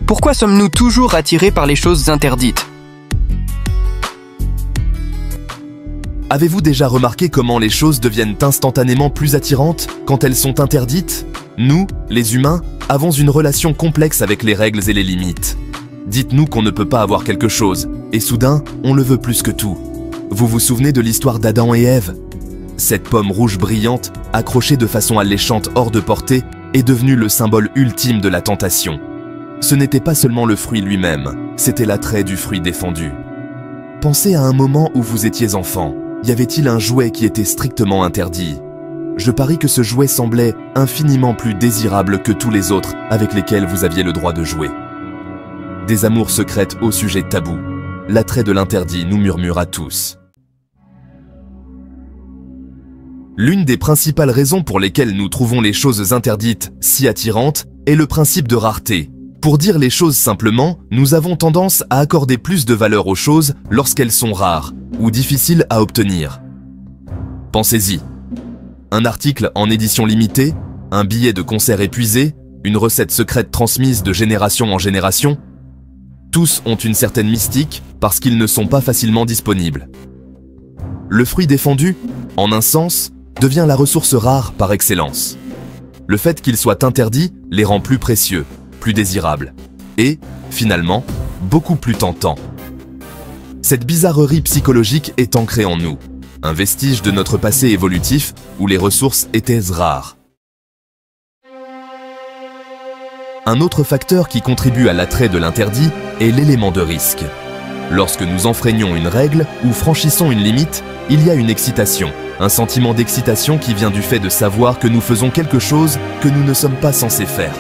Pourquoi sommes-nous toujours attirés par les choses interdites? Avez-vous déjà remarqué comment les choses deviennent instantanément plus attirantes quand elles sont interdites? Nous, les humains, avons une relation complexe avec les règles et les limites. Dites-nous qu'on ne peut pas avoir quelque chose, et soudain, on le veut plus que tout. Vous vous souvenez de l'histoire d'Adam et Ève? Cette pomme rouge brillante, accrochée de façon alléchante hors de portée, est devenue le symbole ultime de la tentation. Ce n'était pas seulement le fruit lui-même, c'était l'attrait du fruit défendu. Pensez à un moment où vous étiez enfant. Y avait-il un jouet qui était strictement interdit? Je parie que ce jouet semblait infiniment plus désirable que tous les autres avec lesquels vous aviez le droit de jouer. Des amours secrètes au sujet tabou. L'attrait de l'interdit nous murmure à tous. L'une des principales raisons pour lesquelles nous trouvons les choses interdites si attirantes est le principe de rareté. Pour dire les choses simplement, nous avons tendance à accorder plus de valeur aux choses lorsqu'elles sont rares ou difficiles à obtenir. Pensez-y. Un article en édition limitée, un billet de concert épuisé, une recette secrète transmise de génération en génération, tous ont une certaine mystique parce qu'ils ne sont pas facilement disponibles. Le fruit défendu, en un sens, devient la ressource rare par excellence. Le fait qu'il soit interdit les rend plus précieux, plus désirables et, finalement, beaucoup plus tentants. Cette bizarrerie psychologique est ancrée en nous, un vestige de notre passé évolutif où les ressources étaient rares. Un autre facteur qui contribue à l'attrait de l'interdit est l'élément de risque. Lorsque nous enfreignons une règle ou franchissons une limite, il y a une excitation, un sentiment d'excitation qui vient du fait de savoir que nous faisons quelque chose que nous ne sommes pas censés faire.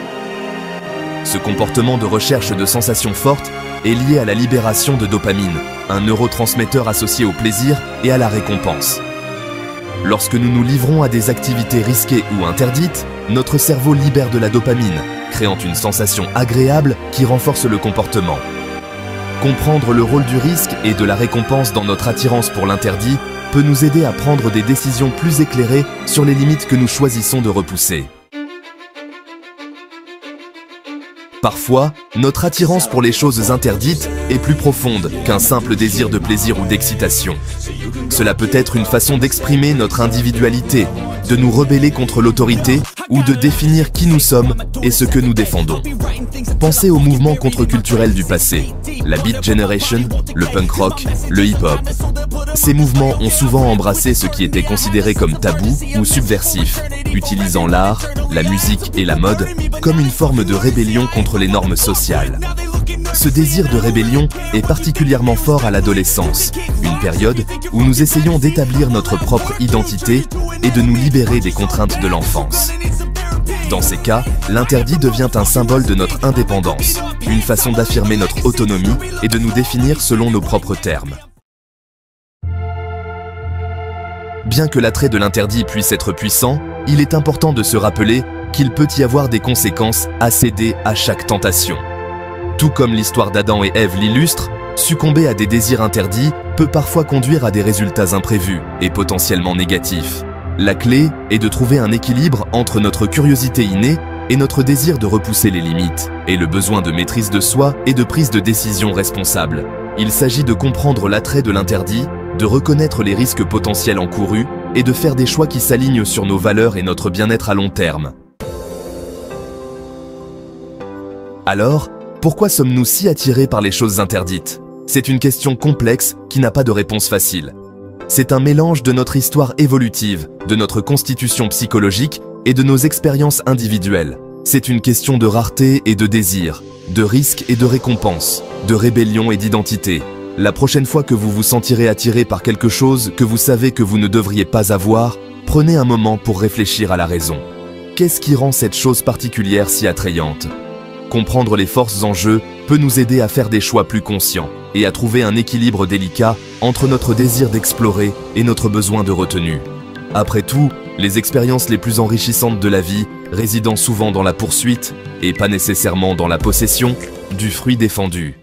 Ce comportement de recherche de sensations fortes est lié à la libération de dopamine, un neurotransmetteur associé au plaisir et à la récompense. Lorsque nous nous livrons à des activités risquées ou interdites, notre cerveau libère de la dopamine, créant une sensation agréable qui renforce le comportement. Comprendre le rôle du risque et de la récompense dans notre attirance pour l'interdit peut nous aider à prendre des décisions plus éclairées sur les limites que nous choisissons de repousser. Parfois, notre attirance pour les choses interdites est plus profonde qu'un simple désir de plaisir ou d'excitation. Cela peut être une façon d'exprimer notre individualité, de nous rebeller contre l'autorité ou de définir qui nous sommes et ce que nous défendons. Pensez aux mouvements contre-culturels du passé, la Beat Generation, le punk rock, le hip-hop. Ces mouvements ont souvent embrassé ce qui était considéré comme tabou ou subversif, utilisant l'art, la musique et la mode comme une forme de rébellion contre les normes sociales. Ce désir de rébellion est particulièrement fort à l'adolescence, une période où nous essayons d'établir notre propre identité et de nous libérer des contraintes de l'enfance. Dans ces cas, l'interdit devient un symbole de notre indépendance, une façon d'affirmer notre autonomie et de nous définir selon nos propres termes. Bien que l'attrait de l'interdit puisse être puissant, il est important de se rappeler qu'il peut y avoir des conséquences à céder à chaque tentation. Tout comme l'histoire d'Adam et Ève l'illustre, succomber à des désirs interdits peut parfois conduire à des résultats imprévus et potentiellement négatifs. La clé est de trouver un équilibre entre notre curiosité innée et notre désir de repousser les limites, et le besoin de maîtrise de soi et de prise de décision responsable. Il s'agit de comprendre l'attrait de l'interdit, de reconnaître les risques potentiels encourus et de faire des choix qui s'alignent sur nos valeurs et notre bien-être à long terme. Alors, pourquoi sommes-nous si attirés par les choses interdites? C'est une question complexe qui n'a pas de réponse facile. C'est un mélange de notre histoire évolutive, de notre constitution psychologique et de nos expériences individuelles. C'est une question de rareté et de désir, de risque et de récompense, de rébellion et d'identité. La prochaine fois que vous vous sentirez attiré par quelque chose que vous savez que vous ne devriez pas avoir, prenez un moment pour réfléchir à la raison. Qu'est-ce qui rend cette chose particulière si attrayante? Comprendre les forces en jeu peut nous aider à faire des choix plus conscients et à trouver un équilibre délicat entre notre désir d'explorer et notre besoin de retenue. Après tout, les expériences les plus enrichissantes de la vie résident souvent dans la poursuite, et pas nécessairement dans la possession, du fruit défendu.